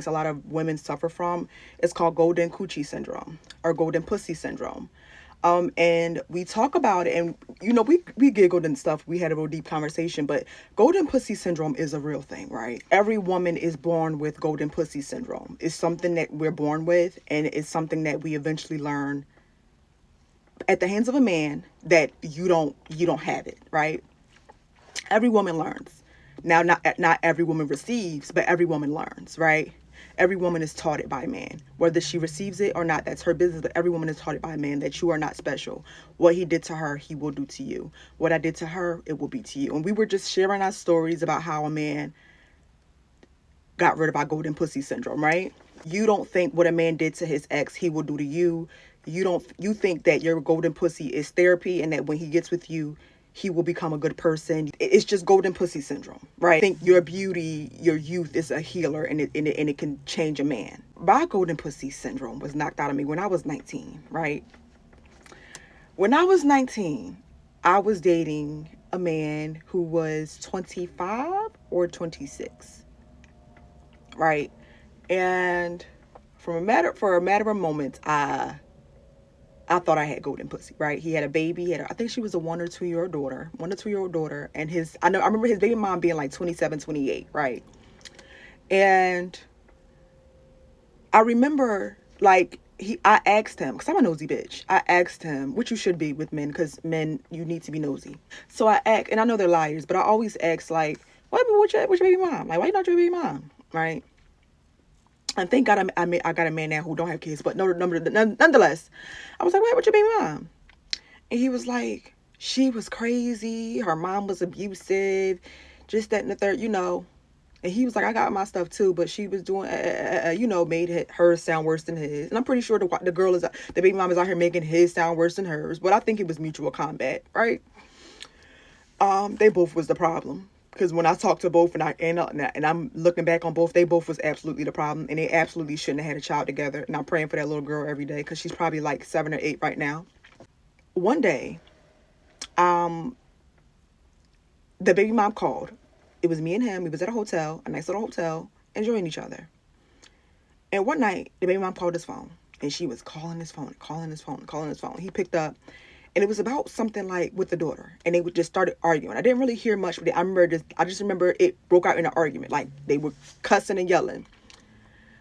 a lot of women suffer from. It's called golden coochie syndrome or golden pussy syndrome. And we talk about it, and we giggled and stuff. We had a real deep conversation, but golden pussy syndrome is a real thing, right? Every woman is born with golden pussy syndrome. It's something that we're born with, and it's something that we eventually learn at the hands of a man that you don't have it, right? Every woman learns. Now, not every woman receives, but every woman learns, right? Every woman is taught it by a man. Whether she receives it or not, that's her business. But every woman is taught it by a man that you are not special. What he did to her, he will do to you. What I did to her, it will be to you. And we were just sharing our stories about how a man got rid of our golden pussy syndrome, right? You don't think what a man did to his ex, he will do to you. You think that your golden pussy is therapy and that when he gets with you, he will become a good person. It's just golden pussy syndrome, right? Think your beauty, your youth is a healer and it can change a man. My golden pussy syndrome was knocked out of me when I was 19, right? When I was 19, I was dating a man who was 25 or 26, right? And for a matter of moments, I thought I had golden pussy, right? He had a baby. I think she was a 1 or 2 year old daughter. And I remember his baby mom being like 27, 28, right? And I remember like I asked him, because I'm a nosy bitch. I asked him, which you should be with men, because men, you need to be nosy. So I asked, and I know they're liars, but I always ask like, what's your baby mom? Like, why you not your baby mom? Right? And thank God I got a man now who don't have kids, but nonetheless, I was like, what's your baby mom? And he was like, she was crazy. Her mom was abusive, just that and the third. And he was like, I got my stuff too, but she was doing, made hers sound worse than his. And I'm pretty sure the baby mom is out here making his sound worse than hers. But I think it was mutual combat, right? They both was the problem. Because when I talked to both and I'm looking back on both, they both was absolutely the problem. And they absolutely shouldn't have had a child together. And I'm praying for that little girl every day because she's probably like 7 or 8 right now. One day, the baby mom called. It was me and him. We was at a hotel, a nice little hotel, enjoying each other. And one night, the baby mom called his phone. And she was calling his phone, calling his phone, calling his phone. He picked up. And it was about something like with the daughter. And they would just started arguing. I didn't really hear much, but I just remember it broke out in an argument. Like they were cussing and yelling.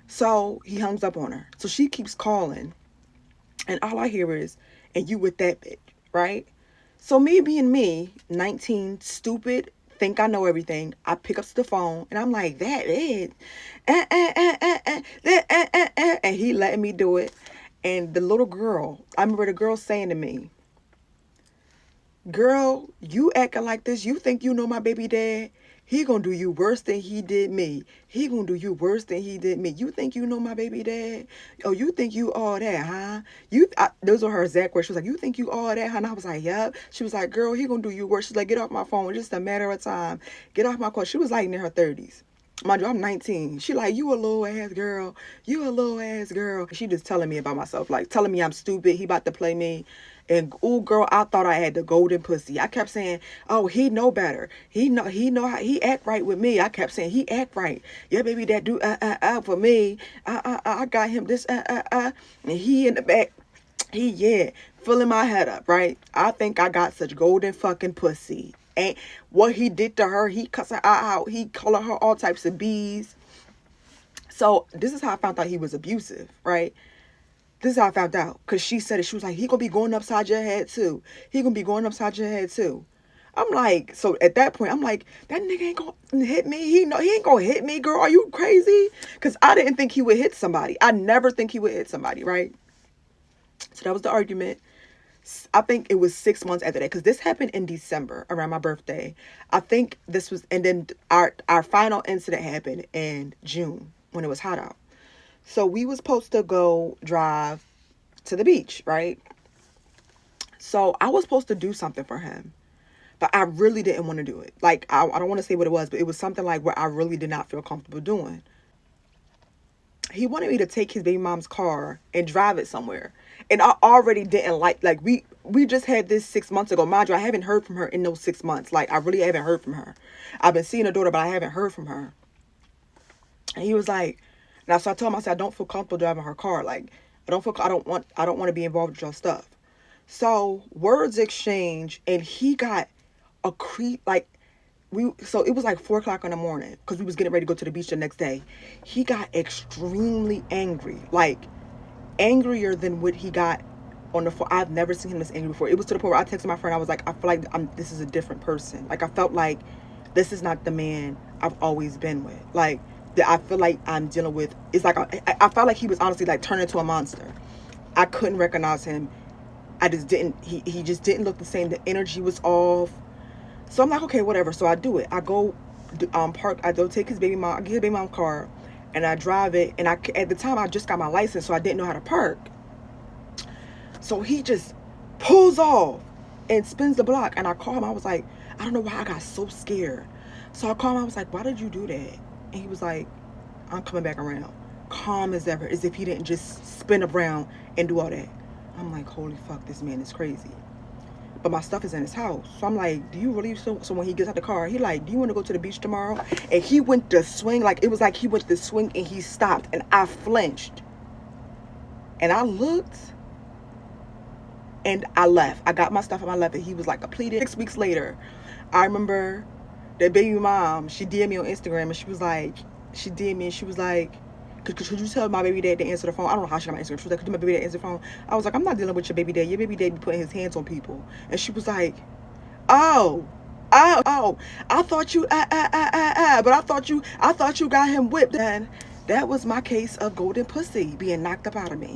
So he hangs up on her. So she keeps calling. And all I hear is, and you with that bitch, right? So me being me, 19, stupid, think I know everything. I pick up the phone and I'm like, that bitch. And he letting me do it. And the little girl, I remember the girl saying to me, girl, you acting like this. You think you know my baby dad? He gonna do you worse than he did me. He gonna do you worse than he did me. You think you know my baby dad? Oh, you think you all that, huh? Those were her exact words. She was like, you think you all that, huh? And I was like, yep. She was like, girl, he gonna do you worse. She's like, get off my phone. It's just a matter of time. Get off my call. She was like in her 30s. Mind you, I'm 19. She like, you a little ass girl. You a little ass girl. She just telling me about myself. Like, telling me I'm stupid. He about to play me. And oh girl, I thought I had the golden pussy. I kept saying, oh, he know better. He know how he act right with me. I kept saying he act right. Yeah, baby, that do for me. I got him this and he in the back. Filling my head up, right? I think I got such golden fucking pussy. And what he did to her, he cussed her out. He called her all types of bees. So this is how I found out he was abusive, right? This is how I found out. Because she said it. She was like, he going to be going upside your head too. He going to be going upside your head too. I'm like, so at that point, I'm like, that nigga ain't going to hit me. He ain't going to hit me, girl. Are you crazy? Because I didn't think he would hit somebody. I never think he would hit somebody, right? So that was the argument. I think it was 6 months after that. Because this happened in December, around my birthday. I think this was, and then our final incident happened in June when it was hot out. So we was supposed to go drive to the beach, right? So I was supposed to do something for him, but I really didn't want to do it. Like, I don't want to say what it was, but it was something like where I really did not feel comfortable doing. He wanted me to take his baby mom's car and drive it somewhere. And I already didn't like we just had this 6 months ago. Mind you, I haven't heard from her in those 6 months. Like, I really haven't heard from her. I've been seeing her daughter, but I haven't heard from her. And he was like, And so I told him, I said, I don't feel comfortable driving her car. Like, I don't want to be involved with your stuff. So words exchange, and he got a creep, like, so it was like 4 o'clock in the morning because we was getting ready to go to the beach the next day. He got extremely angry, like angrier than what he got on the phone. I've never seen him this angry before. It was to the point where I texted my friend. I was like, I feel like this is a different person. Like, I felt like this is not the man I've always been with. Like, that I feel like I'm dealing with. It's like I felt like he was honestly like turned into a monster. I couldn't recognize him. I just didn't. He just didn't look the same. The energy was off. So I'm like, okay, whatever. So I do it. I go park. I go take his baby mom. I get his baby mom car, and I drive it. And at the time I just got my license, so I didn't know how to park. So he just pulls off and spins the block. And I call him. I was like, I don't know why I got so scared. So I called him. I was like, why did you do that? And he was like, I'm coming back around. Calm as ever, as if he didn't just spin around and do all that. I'm like, holy fuck, this man is crazy. But my stuff is in his house. So I'm like, do you really? So when he gets out the car, he like, do you want to go to the beach tomorrow? And he went to swing. Like, it was like he went to swing and he stopped. And I flinched. And I looked. And I left. I got my stuff and I left. And he was like, completed. 6 weeks later, I remember that baby mom, she DM'd me on Instagram. And she was like, could you tell my baby dad to answer the phone? I don't know how she got my Instagram. She was like, could you my baby dad answer the phone? I was like, I'm not dealing with your baby dad. Your baby dad be putting his hands on people. And she was like, oh, I thought you, but I thought you got him whipped. And that was my case of golden pussy being knocked up out of me.